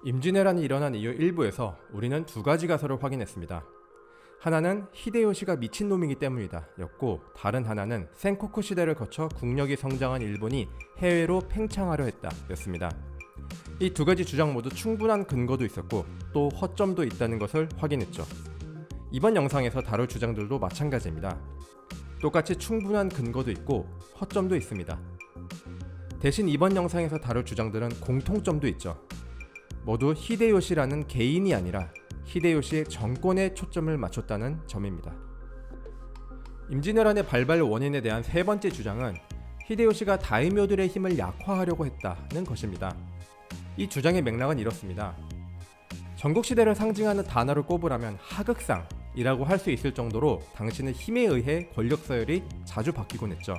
임진왜란이 일어난 이후 일부에서 우리는 두 가지 가설을 확인했습니다. 하나는 히데요시가 미친놈이기 때문이다 였고, 다른 하나는 센코쿠 시대를 거쳐 국력이 성장한 일본이 해외로 팽창하려 했다 였습니다. 이 두 가지 주장 모두 충분한 근거도 있었고 또 허점도 있다는 것을 확인했죠. 이번 영상에서 다룰 주장들도 마찬가지입니다. 똑같이 충분한 근거도 있고 허점도 있습니다. 대신 이번 영상에서 다룰 주장들은 공통점도 있죠. 모두 히데요시라는 개인이 아니라 히데요시의 정권에 초점을 맞췄다는 점입니다. 임진왜란의 발발 원인에 대한 세 번째 주장은 히데요시가 다이묘들의 힘을 약화하려고 했다는 것입니다. 이 주장의 맥락은 이렇습니다. 전국시대를 상징하는 단어를 꼽으라면 하극상이라고 할 수 있을 정도로 당시는 힘에 의해 권력 서열이 자주 바뀌곤 했죠.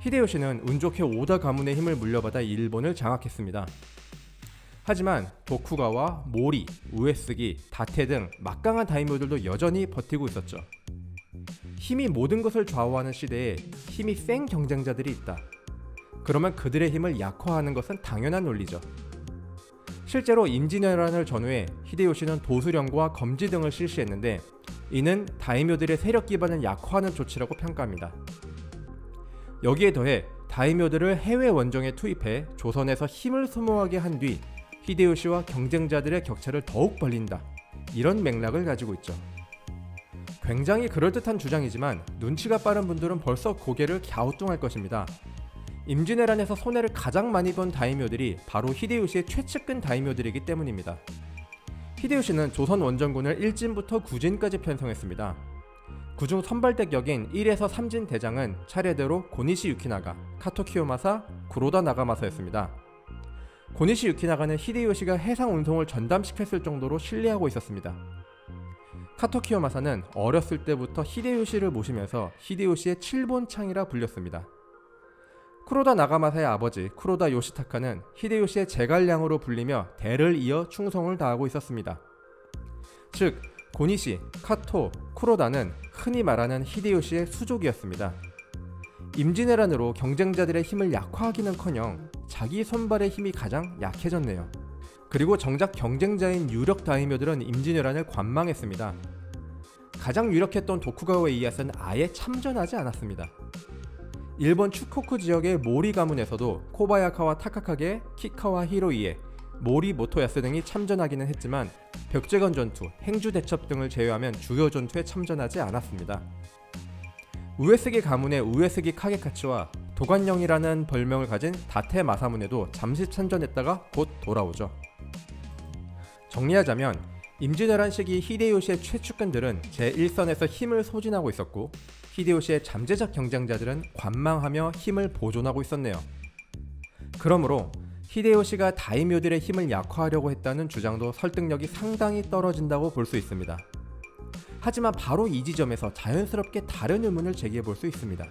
히데요시는 운 좋게 오다 가문의 힘을 물려받아 일본을 장악했습니다. 하지만 도쿠가와 모리, 우에스기, 다테 등 막강한 다이묘들도 여전히 버티고 있었죠. 힘이 모든 것을 좌우하는 시대에 힘이 센 경쟁자들이 있다. 그러면 그들의 힘을 약화하는 것은 당연한 논리죠. 실제로 임진왜란을 전후해 히데요시는 도수령과 검지 등을 실시했는데 이는 다이묘들의 세력 기반을 약화하는 조치라고 평가합니다. 여기에 더해 다이묘들을 해외 원정에 투입해 조선에서 힘을 소모하게 한 뒤 히데요시와 경쟁자들의 격차를 더욱 벌린다, 이런 맥락을 가지고 있죠. 굉장히 그럴듯한 주장이지만 눈치가 빠른 분들은 벌써 고개를 갸우뚱할 것입니다. 임진왜란에서 손해를 가장 많이 본 다이묘들이 바로 히데요시의 최측근 다이묘들이기 때문입니다. 히데요시는 조선 원정군을 1진부터 9진까지 편성했습니다. 그중 선발대 격인 1에서 3진 대장은 차례대로 고니시 유키나가, 카토 키요마사, 구로다 나가마사였습니다. 고니시 유키나가는 히데요시가 해상 운송을 전담시켰을 정도로 신뢰하고 있었습니다. 카토 키요마사는 어렸을 때부터 히데요시를 모시면서 히데요시의 칠본창이라 불렸습니다. 쿠로다 나가마사의 아버지 쿠로다 요시타카는 히데요시의 제갈량으로 불리며 대를 이어 충성을 다하고 있었습니다. 즉 고니시, 카토, 쿠로다는 흔히 말하는 히데요시의 수족이었습니다. 임진왜란으로 경쟁자들의 힘을 약화하기는커녕 자기 손발의 힘이 가장 약해졌네요. 그리고 정작 경쟁자인 유력 다이묘들은 임진왜란을 관망했습니다. 가장 유력했던 도쿠가와 이에야스는 아예 참전하지 않았습니다. 일본 추코쿠 지역의 모리 가문에서도 코바야카와 타카카게, 키카와 히로이에, 모리 모토야스 등이 참전하기는 했지만 벽제건 전투, 행주 대첩 등을 제외하면 주요 전투에 참전하지 않았습니다. 우에스기 가문의 우에스기 카게카츠와 도관령이라는 별명을 가진 다테 마사문에도 잠시 참전했다가 곧 돌아오죠. 정리하자면 임진왜란 시기 히데요시의 최측근들은 제1선에서 힘을 소진하고 있었고 히데요시의 잠재적 경쟁자들은 관망하며 힘을 보존하고 있었네요. 그러므로 히데요시가 다이묘들의 힘을 약화하려고 했다는 주장도 설득력이 상당히 떨어진다고 볼 수 있습니다. 하지만 바로 이 지점에서 자연스럽게 다른 의문을 제기해 볼 수 있습니다.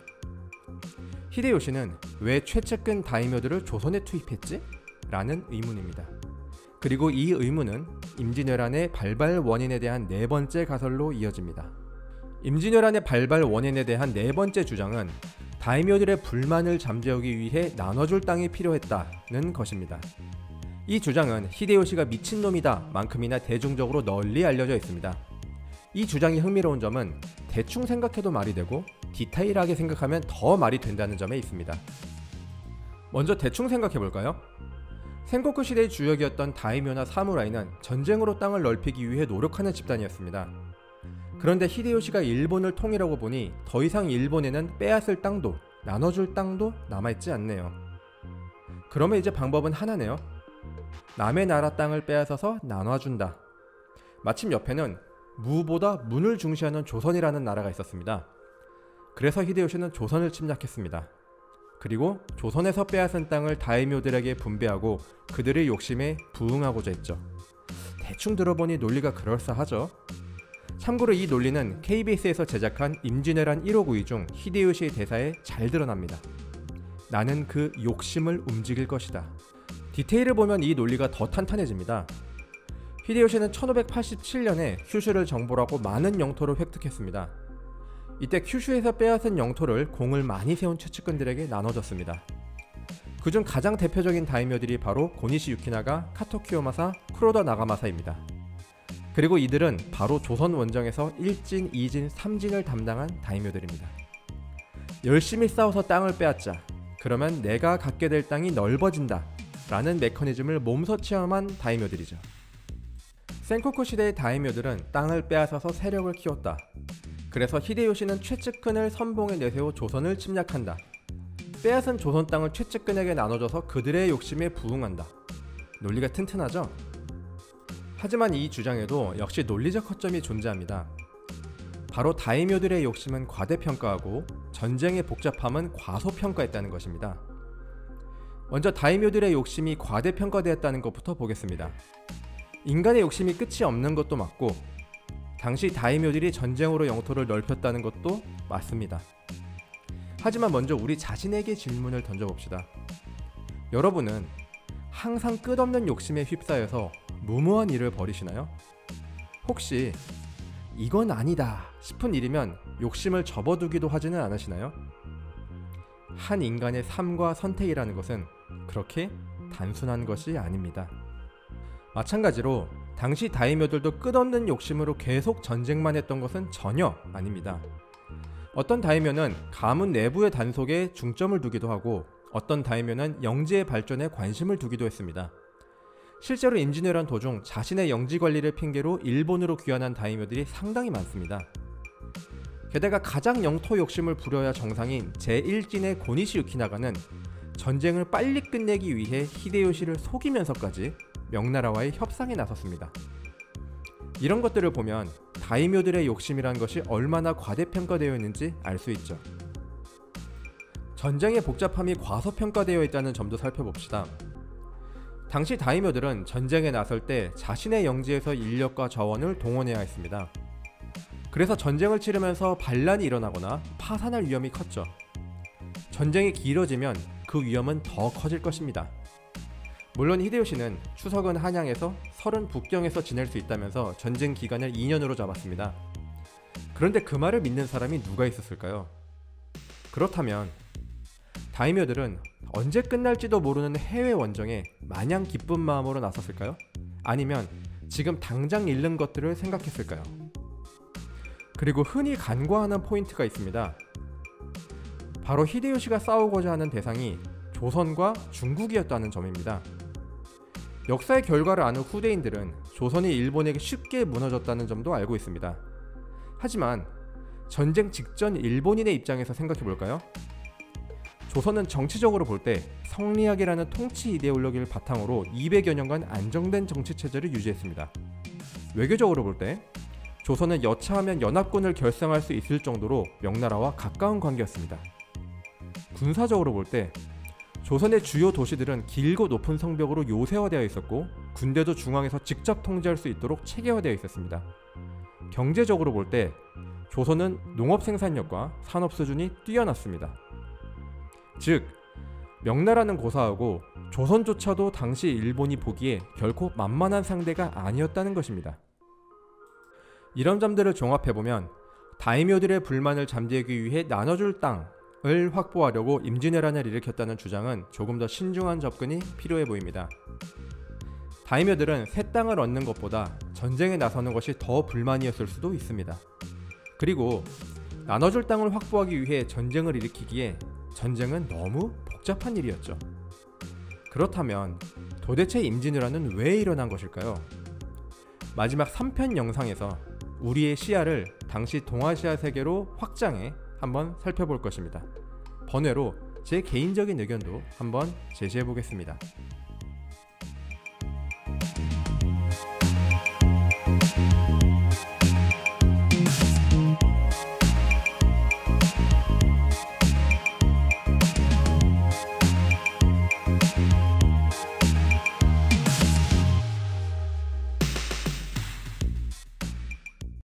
히데요시는 왜 최측근 다이묘들을 조선에 투입했지? 라는 의문입니다. 그리고 이 의문은 임진왜란의 발발 원인에 대한 네 번째 가설로 이어집니다. 임진왜란의 발발 원인에 대한 네 번째 주장은 다이묘들의 불만을 잠재우기 위해 나눠줄 땅이 필요했다는 것입니다. 이 주장은 히데요시가 미친놈이다 만큼이나 대중적으로 널리 알려져 있습니다. 이 주장이 흥미로운 점은 대충 생각해도 말이 되고 디테일하게 생각하면 더 말이 된다는 점에 있습니다. 먼저 대충 생각해볼까요? 센고쿠 시대의 주역이었던 다이묘나 사무라이는 전쟁으로 땅을 넓히기 위해 노력하는 집단이었습니다. 그런데 히데요시가 일본을 통일하고 보니 더 이상 일본에는 빼앗을 땅도 나눠줄 땅도 남아있지 않네요. 그러면 이제 방법은 하나네요. 남의 나라 땅을 빼앗아서 나눠준다. 마침 옆에는 무보다 문을 중시하는 조선이라는 나라가 있었습니다. 그래서 히데요시는 조선을 침략했습니다. 그리고 조선에서 빼앗은 땅을 다이묘들에게 분배하고 그들의 욕심에 부응하고자 했죠. 대충 들어보니 논리가 그럴싸하죠. 참고로 이 논리는 KBS에서 제작한 임진왜란 1호9위 중 히데요시의 대사에 잘 드러납니다. 나는 그 욕심을 움직일 것이다. 디테일을 보면 이 논리가 더 탄탄해집니다. 히데요시는 1587년에 큐슈를 정벌하고 많은 영토를 획득했습니다. 이때 큐슈에서 빼앗은 영토를 공을 많이 세운 최측근들에게 나눠줬습니다. 그중 가장 대표적인 다이묘들이 바로 고니시 유키나가, 카토 키요마사, 쿠로다 나가마사입니다. 그리고 이들은 바로 조선 원정에서 1진, 2진, 3진을 담당한 다이묘들입니다. 열심히 싸워서 땅을 빼앗자. 그러면 내가 갖게 될 땅이 넓어진다 라는 메커니즘을 몸소 체험한 다이묘들이죠. 센코쿠 시대의 다이묘들은 땅을 빼앗아서 세력을 키웠다. 그래서 히데요시는 최측근을 선봉에 내세워 조선을 침략한다. 빼앗은 조선 땅을 최측근에게 나눠줘서 그들의 욕심에 부응한다. 논리가 튼튼하죠? 하지만 이 주장에도 역시 논리적 허점이 존재합니다. 바로 다이묘들의 욕심은 과대평가하고 전쟁의 복잡함은 과소평가했다는 것입니다. 먼저 다이묘들의 욕심이 과대평가되었다는 것부터 보겠습니다. 인간의 욕심이 끝이 없는 것도 맞고 당시 다이묘들이 전쟁으로 영토를 넓혔다는 것도 맞습니다. 하지만 먼저 우리 자신에게 질문을 던져봅시다. 여러분은 항상 끝없는 욕심에 휩싸여서 무모한 일을 벌이시나요? 혹시 이건 아니다 싶은 일이면 욕심을 접어두기도 하지는 않으시나요? 한 인간의 삶과 선택이라는 것은 그렇게 단순한 것이 아닙니다. 마찬가지로 당시 다이묘들도 끝없는 욕심으로 계속 전쟁만 했던 것은 전혀 아닙니다. 어떤 다이묘는 가문 내부의 단속에 중점을 두기도 하고 어떤 다이묘는 영지의 발전에 관심을 두기도 했습니다. 실제로 임진왜란 도중 자신의 영지 관리를 핑계로 일본으로 귀환한 다이묘들이 상당히 많습니다. 게다가 가장 영토 욕심을 부려야 정상인 제1진의 고니시 유키나가는 전쟁을 빨리 끝내기 위해 히데요시를 속이면서까지 명나라와의 협상에 나섰습니다. 이런 것들을 보면 다이묘들의 욕심이란 것이 얼마나 과대평가되어 있는지 알 수 있죠. 전쟁의 복잡함이 과소평가되어 있다는 점도 살펴봅시다. 당시 다이묘들은 전쟁에 나설 때 자신의 영지에서 인력과 자원을 동원해야 했습니다. 그래서 전쟁을 치르면서 반란이 일어나거나 파산할 위험이 컸죠. 전쟁이 길어지면 그 위험은 더 커질 것입니다. 물론 히데요시는 추석은 한양에서, 설은 북경에서 지낼 수 있다면서 전쟁 기간을 2년으로 잡았습니다. 그런데 그 말을 믿는 사람이 누가 있었을까요? 그렇다면 다이묘들은 언제 끝날지도 모르는 해외 원정에 마냥 기쁜 마음으로 나섰을까요? 아니면 지금 당장 잃는 것들을 생각했을까요? 그리고 흔히 간과하는 포인트가 있습니다. 바로 히데요시가 싸우고자 하는 대상이 조선과 중국이었다는 점입니다. 역사의 결과를 아는 후대인들은 조선이 일본에게 쉽게 무너졌다는 점도 알고 있습니다. 하지만 전쟁 직전 일본인의 입장에서 생각해볼까요? 조선은 정치적으로 볼 때 성리학이라는 통치 이데올로기를 바탕으로 200여 년간 안정된 정치체제를 유지했습니다. 외교적으로 볼 때 조선은 여차하면 연합군을 결성할 수 있을 정도로 명나라와 가까운 관계였습니다. 군사적으로 볼 때 조선의 주요 도시들은 길고 높은 성벽으로 요새화되어 있었고 군대도 중앙에서 직접 통제할 수 있도록 체계화되어 있었습니다. 경제적으로 볼 때 조선은 농업 생산력과 산업 수준이 뛰어났습니다. 즉, 명나라는 고사하고 조선조차도 당시 일본이 보기에 결코 만만한 상대가 아니었다는 것입니다. 이런 점들을 종합해보면 다이묘들의 불만을 잠재우기 위해 나눠줄 땅을 확보하려고 임진왜란을 일으켰다는 주장은 조금 더 신중한 접근이 필요해 보입니다. 다이묘들은 새 땅을 얻는 것보다 전쟁에 나서는 것이 더 불만이었을 수도 있습니다. 그리고 나눠줄 땅을 확보하기 위해 전쟁을 일으키기에 전쟁은 너무 복잡한 일이었죠. 그렇다면 도대체 임진왜란은 왜 일어난 것일까요? 마지막 3편 영상에서 우리의 시야를 당시 동아시아 세계로 확장해 한번 살펴볼 것입니다. 번외로 제 개인적인 의견도 한번 제시해 보겠습니다.